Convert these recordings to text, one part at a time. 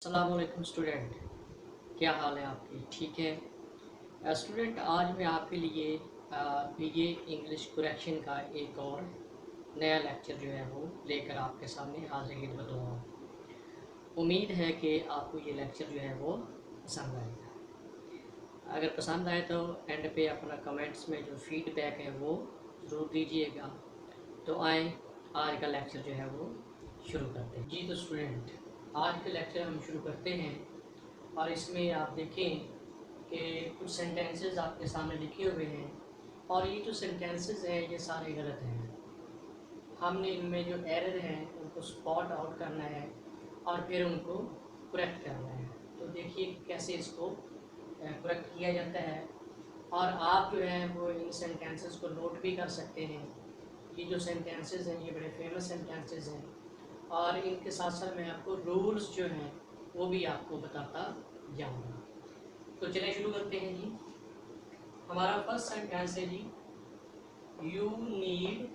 अस्सलाम वालेकुम स्टूडेंट, क्या हाल है आपकी? ठीक है स्टूडेंट, आज मैं आपके लिए ये इंग्लिश करेक्शन का एक और नया लेक्चर जो है वो लेकर आपके सामने हाजिर खिदमत हुआ। उम्मीद है कि आपको ये लेक्चर जो है वो पसंद आएगा। अगर पसंद आए तो एंड पे अपना कमेंट्स में जो फीडबैक है वो ज़रूर दीजिएगा। तो आए आज का लेक्चर जो है वो शुरू करते हैं। जी तो स्टूडेंट, आज का लेक्चर हम शुरू करते हैं और इसमें आप देखें कि कुछ सेंटेंसेस आपके सामने लिखे हुए हैं और ये जो सेंटेंसेस हैं ये सारे गलत हैं। हमने इनमें जो एरर हैं उनको स्पॉट आउट करना है और फिर उनको करेक्ट करना है। तो देखिए कैसे इसको करेक्ट किया जाता है और आप जो है वो इन सेंटेंसेस को नोट भी कर सकते हैं। ये जो सेंटेंसेस हैं ये बड़े फेमस सेंटेंसेस हैं और इनके साथ साथ मैं आपको रूल्स जो हैं वो भी आपको बताता जाऊंगा। तो चलिए शुरू करते हैं जी। हमारा फर्स्ट सेंटेंस है जी, you need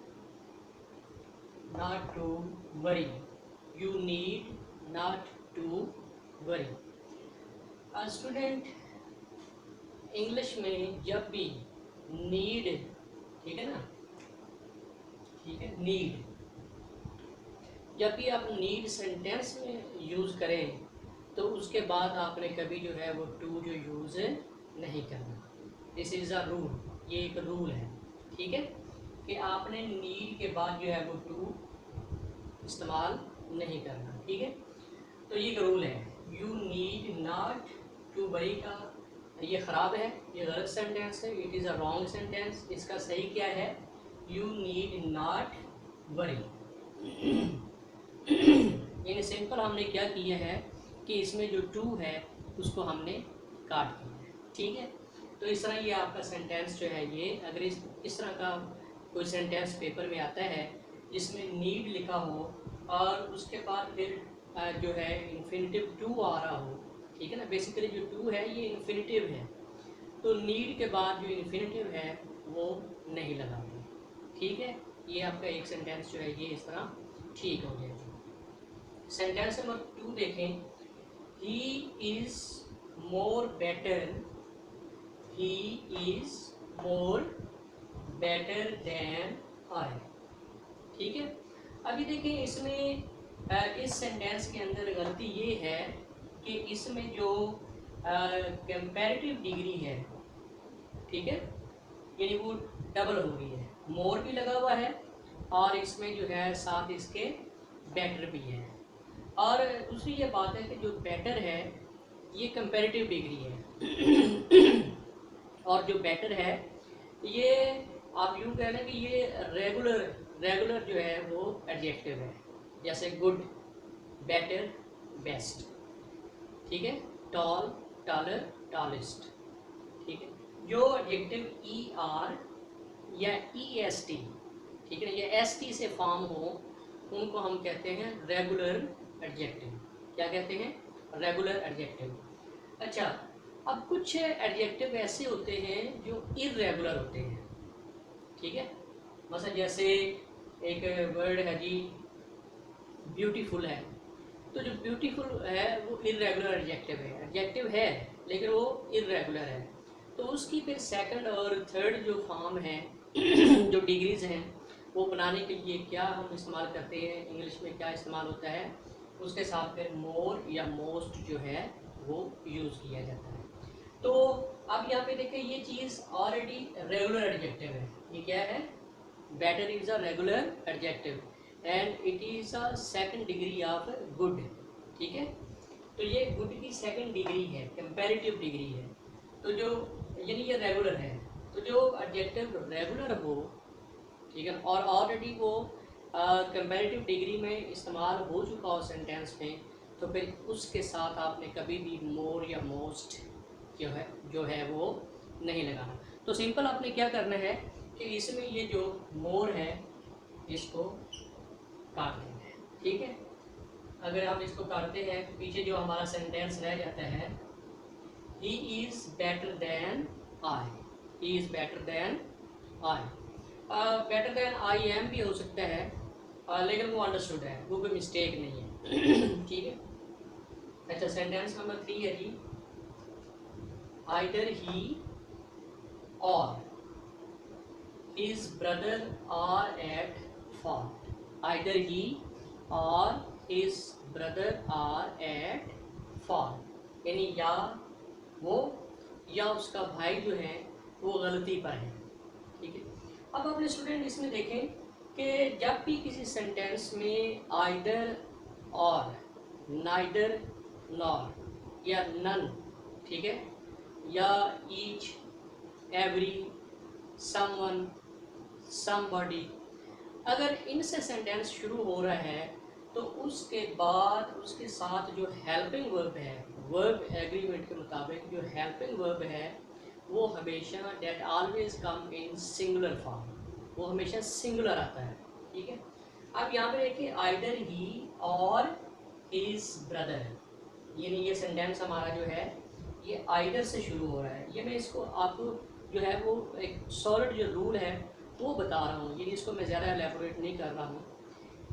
not to worry. You need not to worry. Student, English में जब भी नीड, ठीक है ना, ठीक है, नीड, जब भी आप नीड सेंटेंस में यूज़ करें तो उसके बाद आपने कभी जो है वो टू जो यूज़ नहीं करना। दिस इज़ अ रूल, ये एक रूल है, ठीक है, कि आपने नीड के बाद जो है वो टू इस्तेमाल नहीं करना, ठीक है। तो ये एक रूल है, you need not to worry का ये ख़राब है, ये गलत सेंटेंस है, it is a wrong sentence. इसका सही क्या है, यू नीड नॉट वरी। यानी सिंपल हमने क्या किया है कि इसमें जो टू है उसको हमने काट दिया है, ठीक है। तो इस तरह ये आपका सेंटेंस जो है ये, अगर इस तरह का कोई सेंटेंस पेपर में आता है जिसमें नीड लिखा हो और उसके बाद फिर जो है इन्फिनिटिव टू आ रहा हो, ठीक है ना, बेसिकली जो टू है ये इन्फिनिटिव है, तो नीड के बाद जो इन्फिनिटिव है वो नहीं लगाना, ठीक है। ये आपका एक सेंटेंस जो है ये इस तरह ठीक हो जाएगा। सेंटेंस नंबर 2 देखें, he is more better, he is more better than I, ठीक है। अभी देखिए इसमें इस सेंटेंस के अंदर गलती ये है कि इसमें जो कंपैरेटिव डिग्री है, ठीक है, यानी वो डबल हो गई है, मोर भी लगा हुआ है और इसमें जो है साथ इसके बेटर भी है। और दूसरी ये बात है कि जो बेटर है ये कंपैरेटिव डिग्री है और जो बेटर है ये आप यूँ कह लें कि ये रेगुलर जो है वो एडजेक्टिव है, जैसे गुड, बेटर, बेस्ट, ठीक है, टॉल, टॉलर, टॉलेस्ट, ठीक है। जो एडजेक्टिव ई आर या ई एस टी, ठीक है, या एस टी से फॉर्म हो उनको हम कहते हैं रेगुलर एडजेक्टिव। क्या कहते हैं? Regular adjective. अच्छा, अब कुछ एडजेक्टिव ऐसे होते हैं जो इर्रेगुलर होते हैं, ठीक है। मतलब जैसे एक वर्ड है जी ब्यूटीफुल है, तो जो ब्यूटीफुल है वो इर्रेगुलर एडजेक्टिव है लेकिन वो इर्रेगुलर है, तो उसकी फिर सेकंड और थर्ड जो फॉर्म है जो डिग्रीज हैं वो बनाने के लिए क्या हम इस्तेमाल करते हैं, इंग्लिश में क्या इस्तेमाल होता है, उसके साथ फिर मोर या मोस्ट जो है वो यूज़ किया जाता है। तो अब यहाँ पे देखिए ये चीज़ ऑलरेडी रेगुलर एडजेक्टिव है, ये क्या है, better is a regular adjective and it is a second degree of good, ठीक है। तो ये गुड की सेकंड डिग्री है, कंपैरेटिव डिग्री है, तो जो यानी ये रेगुलर है, तो जो एडजेक्टिव रेगुलर हो, ठीक है, और ऑलरेडी वो कंपैरेटिव डिग्री में इस्तेमाल हो चुका हो सेंटेंस में, तो फिर उसके साथ आपने कभी भी मोर या मोस्ट जो है वो नहीं लगाना। तो सिंपल आपने क्या करना है कि इसमें ये जो मोर है इसको काट देना है, ठीक है। अगर हम इसको काटते हैं तो पीछे जो हमारा सेंटेंस रह जाता है, he is better than I, he is better than I. Better than I am भी हो सकता है, लेकिन वो अंडरस्टूड है, वो कोई मिस्टेक नहीं है ठीक है। अच्छा, सेंटेंस नंबर 3 है जी, आइदर ही और his brother are at fault. Either he or his brother are at fault. यानी या वो या उसका भाई जो है वो गलती पर है। ठीक है, अब अपने स्टूडेंट इसमें देखें कि जब भी किसी सेंटेंस में आइदर और, नाइदर नॉर या नन, ठीक है, या ईच, एवरी, समवन, somebody, अगर इनसे सेंटेंस शुरू हो रहा है तो उसके बाद उसके साथ जो हेल्पिंग वर्ब है, वर्ब एग्रीमेंट के मुताबिक जो हेल्पिंग वर्ब है वो हमेशा that always come in singular form, वो हमेशा सिंगुलर आता है। ठीक है, अब यहाँ पे देखिए आइदर ही और हिज ब्रदर, यानी ये सेंटेंस हमारा जो है ये आइदर से शुरू हो रहा है। ये मैं इसको आपको जो है वो एक सॉलिड जो रूल है वो बता रहा हूँ, ये इसको मैं ज़्यादा एलेबोरेट नहीं कर रहा हूँ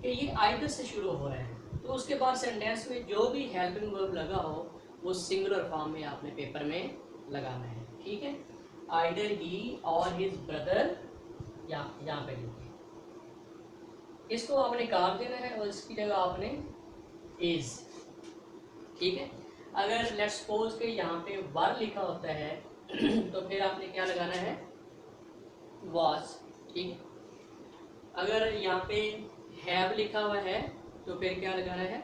कि ये आइदर से शुरू हो रहा है तो उसके बाद सेंटेंस में जो भी हेल्पिंग वर्ब लगा हो वो सिंगुलर फॉर्म में आपने पेपर में लगाना है। ठीक है, आइदर ही और हिज ब्रदर, यहाँ पे लिखिए, इसको आपने काट देना है और इसकी जगह आपने इज। ठीक है, अगर लेट्स सपोज के यहाँ पे वर लिखा होता है तो फिर आपने क्या लगाना है, वाज। ठीक है, अगर यहाँ पे हैव लिखा हुआ है तो फिर क्या लगाना है,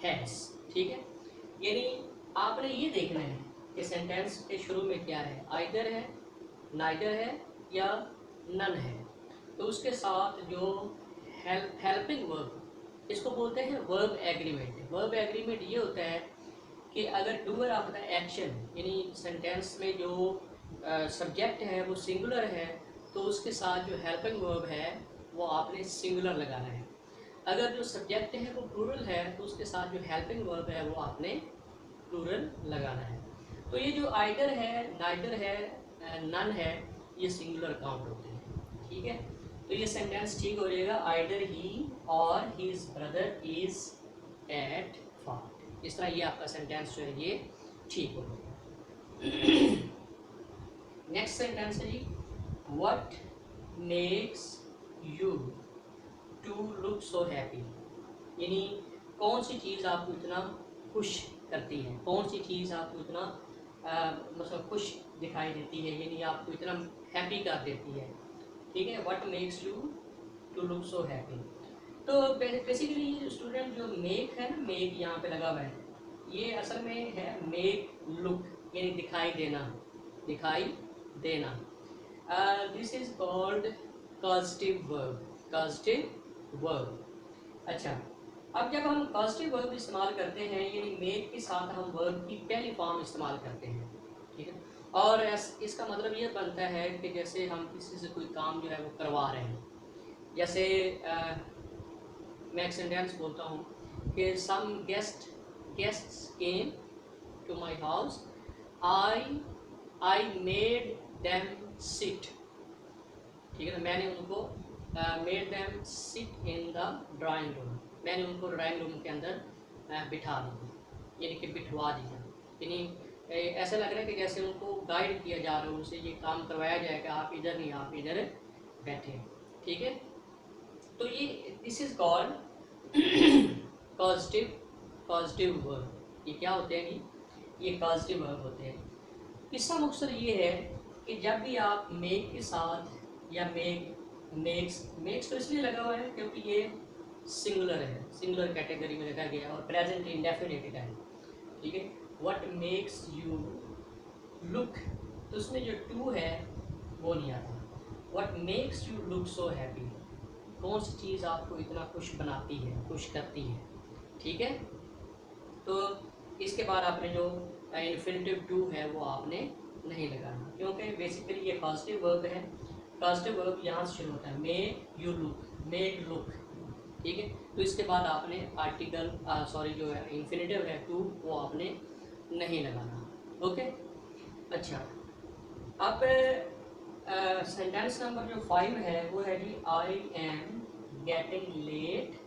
हैज। ठीक है, यानी आपने ये देखना है कि सेंटेंस के शुरू में क्या है, आइदर है, नाइदर है या नन है, तो उसके साथ जो हेल्पिंग वर्ब, इसको बोलते हैं वर्ब एग्रीमेंट। वर्ब एग्रीमेंट ये होता है कि अगर डूअर ऑफ द एक्शन, यानी सेंटेंस में जो सब्जेक्ट है वो सिंगुलर है तो उसके साथ जो हेल्पिंग वर्ब है वो आपने सिंगुलर लगाना है। अगर जो सब्जेक्ट है वो प्लूरल है तो उसके साथ जो हेल्पिंग वर्ब है वो आपने प्लूरल लगाना है। तो ये जो आइदर है, नाइदर है, नन है, ये सिंगुलर काउंट होते हैं। ठीक है, तो ये सेंटेंस ठीक हो जाएगा, आइदर ही और his brother is at fault. इस तरह ये आपका सेंटेंस जो है ये ठीक हो जाएगा। नेक्स्ट सेंटेंस है जी, what makes you to look so happy, यानी कौन सी चीज़ आपको इतना खुश करती है, कौन सी चीज़ आपको इतना मतलब खुश दिखाई देती है, यानी आपको इतना हैप्पी कर देती है। ठीक है, what makes you to look so happy. तो बेसिकली ये स्टूडेंट जो मेक है ना, मेक यहाँ पे लगा हुआ है, ये असल में है मेक लुक, यानी दिखाई देना, दिखाई देना। This is called causative verb, causative verb. अच्छा, अब जब हम पॉजिटिव वर्ब इस्तेमाल करते हैं यानी मेक के साथ हम वर्ब की पहली फॉर्म इस्तेमाल करते हैं। ठीक है, और इसका मतलब ये बनता है कि जैसे हम किसी से कोई काम जो है वो करवा रहे हैं, जैसे मैं एक सेंटेंस बोलता हूँ कि some guests came to my house, I made them sit. ठीक है ना, मैंने उनको made them sit in the drawing room, मैंने उनको ड्राइंग रूम के अंदर बिठा दिया, यानी कि बिठवा दिया, यानी ऐसा लग रहा है कि जैसे उनको गाइड किया जा रहा है, उनसे ये काम करवाया जाएगा, आप इधर नहीं, आप इधर बैठे। ठीक है, तो ये this is called positive verb. ये क्या होते हैं जी, ये पॉजिटिव वर्ब होते हैं। इसका मकसद ये है कि जब भी आप मेक के साथ या मेक्स तो इसलिए लगा हुआ है क्योंकि ये सिंगुलर है, सिंगुलर कैटेगरी में रखा गया और प्रेजेंट इंडेफिनिट है। ठीक है, व्हाट मेक्स यू लुक, तो उसमें जो टू है वो नहीं आता। What makes you look so happy, कौन सी चीज़ आपको इतना खुश बनाती है, खुश करती है। ठीक है, तो इसके बाद आपने जो इन्फिनिटिव टू है वो आपने नहीं लगाना, क्योंकि बेसिकली ये पॉजिटिव वर्ब है। पॉजिटिव वर्ब यहाँ से शुरू होता है, make you look, make look. ठीक है, तो इसके बाद आपने आर्टिकल जो है इन्फिनिटिव है टू, वो आपने नहीं लगाना। ओके, अच्छा, अब सेंटेंस नंबर जो 5 है वो है जी, I am getting late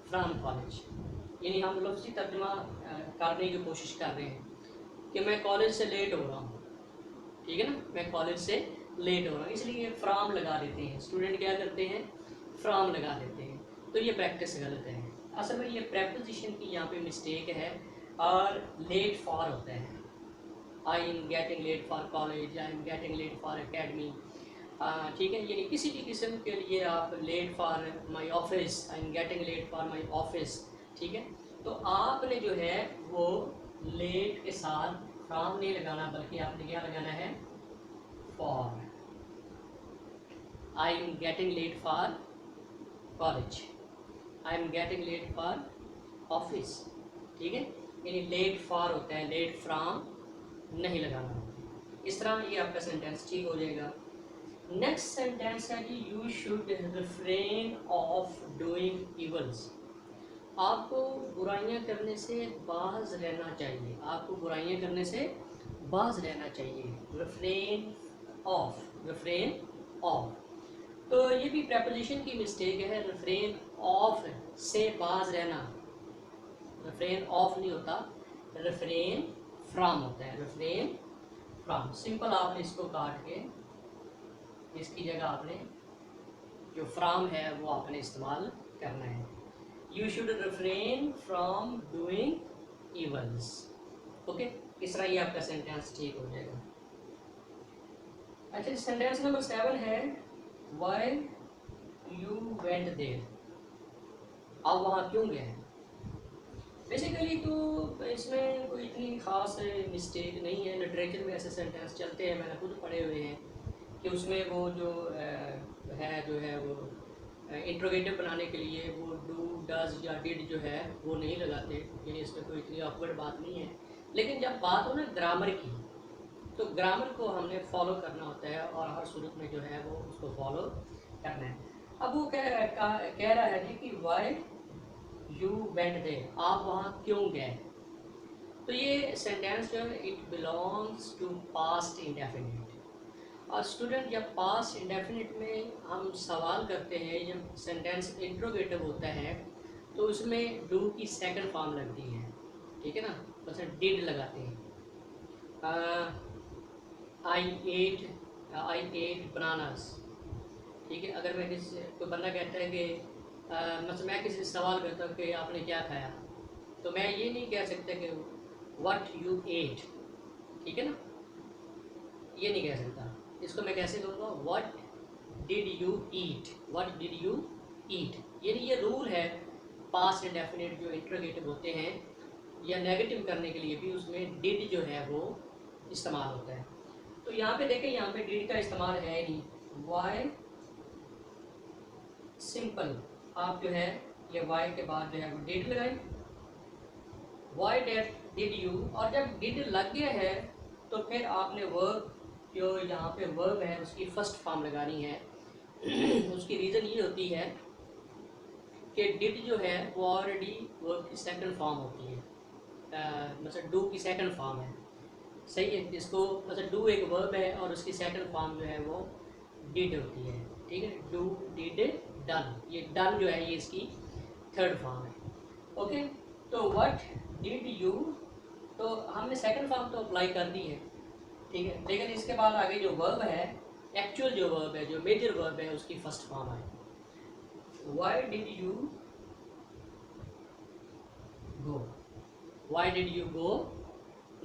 from college. यानी हम लफ्ज़ी तर्जुमा करने की कोशिश कर रहे हैं कि मैं कॉलेज से लेट हो रहा हूँ, ठीक है ना, मैं कॉलेज से लेट हो रहा हूँ, इसलिए फ्राम लगा देते हैं। स्टूडेंट क्या करते हैं, फ्राम लगा देते हैं, तो ये प्रैक्टिस गलत है। असल में ये प्रेपोजिशन की यहाँ पे मिस्टेक है, और लेट फॉर होता है। I am getting late for college, I am getting late for academy, ठीक है, यानी किसी भी किस्म के लिए आप late for my office, I am getting late for my office, ठीक है। तो आपने जो है वो लेट के साथ फ्रॉम नहीं लगाना, बल्कि आपने क्या लगाना है, for. I am getting late for college, I am getting late for office, ठीक है, यानी लेट फॉर होता है, लेट फ्रॉम नहीं लगाना। इस तरह ये आपका सेंटेंस ठीक हो जाएगा। नेक्स्ट सेंटेंस है कि you should refrain of doing evils. आपको बुराइयां करने से बाज रहना चाहिए, आपको बुराइयां करने से बाज रहना चाहिए। रिफ्रेन ऑफ, रिफ्रेन ऑफ, तो ये भी प्रेपोजिशन की मिस्टेक है। रिफ्रेन ऑफ से बाज रहना, रिफ्रेन ऑफ नहीं होता, रिफ्रेन फ्रॉम होता है, रिफ्रेन फ्रॉम। सिंपल आपने इसको काट के इसकी जगह आपने जो फ्रॉम है वो आपने इस्तेमाल करना है। You should refrain from doing evils, okay. इस तरह ये आपका सेंटेंस ठीक हो जाएगा। अच्छा, सेंटेंस नंबर 7 है व्हाई यू वेंट देयर। आप वहाँ क्यों गए। बेसिकली तो इसमें कोई इतनी खास मिस्टेक नहीं है, लिटरेचर में ऐसे सेंटेंस चलते हैं, मैंने खुद पढ़े हुए हैं कि उसमें वो जो है वो इंट्रोगेटिव बनाने के लिए वो डू, डज या डिड जो है वो नहीं लगाते, यानी इसमें कोई इतनी ऑकवर्ड बात नहीं है। लेकिन जब बात हो ना ग्रामर की, तो ग्रामर को हमने फॉलो करना होता है, और हर सूरत में जो है वो उसको फॉलो करना है। अब वो कह रहा है जी कि वाई यू वेंट देयर, आप वहाँ क्यों गए। तो ये सेंटेंस जो है it belongs to past indefinite. और स्टूडेंट जब पास्ट इंडेफिनिट में हम सवाल करते हैं, जब सेंटेंस इंट्रोगेटिव होता है तो उसमें डू की सेकंड फॉर्म लगती है, ठीक है ना, मतलब डिड लगाते हैं। आई एट बनानास, ठीक है। अगर मैं किसी कोई बंदा कहता है कि मतलब मैं किसी से सवाल करता हूँ कि आपने क्या खाया, तो मैं ये नहीं कह सकता कि व्हाट यू एट, ठीक है ना, ये नहीं कह सकता। इसको मैं कैसे कहूँगा, what did you eat, what did you eat. यानी ये रूल है, पास्ट इंडेफिनिट जो इंट्रोगेटिव होते हैं या नेगेटिव करने के लिए भी उसमें डिड जो है वो इस्तेमाल होता है। तो यहाँ पे देखें, यहाँ पे डिड का इस्तेमाल है नहीं, वाई सिंपल आप जो है ये वाई के बाद जो है वो डिड लगाएं, वाई डिड यू। और जब डिड लग गया है तो फिर आपने वर्ब, जो यहाँ पे वर्ब है उसकी फर्स्ट फॉर्म लगानी है। उसकी रीज़न ये होती है कि डिड जो है वो ऑलरेडी वर्ब की सेकंड फॉर्म होती है, मतलब डू की सेकंड फॉर्म है, सही है। इसको मतलब डू एक वर्ब है और उसकी सेकंड फॉर्म जो है वो डिड होती है, ठीक है। डू, डिड, डन, ये डन जो है ये इसकी थर्ड फॉर्म है, ओके। तो व्हाट डिड यू, तो हमने सेकंड फॉर्म तो अप्लाई कर दी है, ठीक है। लेकिन इसके बाद आगे जो वर्ब है, एक्चुअल जो वर्ब है, जो मेजर वर्ब है, उसकी फर्स्ट फॉर्म है। Why did you go, why did you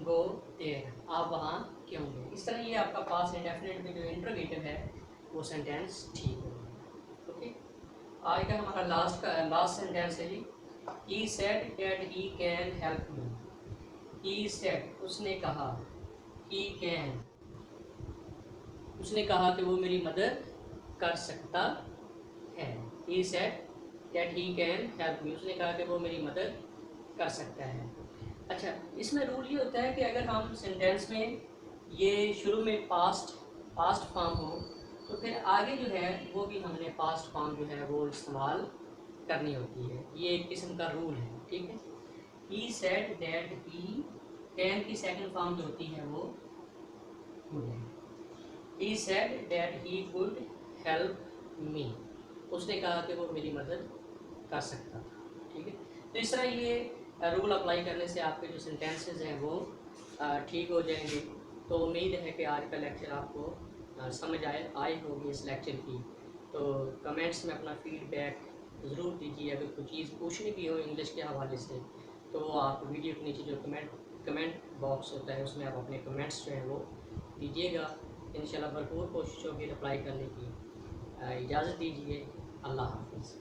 go there, आप वहाँ क्यों गए। इस तरह ये आपका पास्ट इंडेफिनिट में जो इंट्रोगेटिव है वो सेंटेंस ठीक होगा, ओके। आज का हमारा लास्ट सेंटेंस है जी, he said that he can help me. He said, उसने कहा, ही कैन, उसने कहा कि वो मेरी मदद कर सकता है। ही said that he can help मी, उसने कहा कि वो मेरी मदद कर सकता है। अच्छा, इसमें रूल ये होता है कि अगर हम सेंटेंस में ये शुरू में पास्ट फॉर्म हो तो फिर आगे जो है वो भी हमने पास्ट फॉर्म जो है वो इस्तेमाल करनी होती है। ये एक किस्म का रूल है, ठीक है। ही सेड दैट ही कैन की सेकंड फॉर्म जो होती है वो कुड है। ही said that he could help me, उसने कहा कि वो मेरी मदद कर सकता था, ठीक है। तो इस तरह ये रूल अप्लाई करने से आपके जो सेंटेंसेस हैं वो ठीक हो जाएंगे। तो उम्मीद है कि आज का लेक्चर आपको समझ आई होगी इस लेक्चर की। तो कमेंट्स में अपना फीडबैक ज़रूर दीजिए। अगर कोई चीज़ पूछनी भी हो इंग्लिश के हवाले से तो आप वीडियो के नीचे जो कमेंट बॉक्स होता है उसमें आप अपने कमेंट्स जो हैं वो दीजिएगा। इंशाल्लाह भरपूर कोशिश होगी रिप्लाई करने की। इजाज़त दीजिए। अल्लाह हाफ़िज़।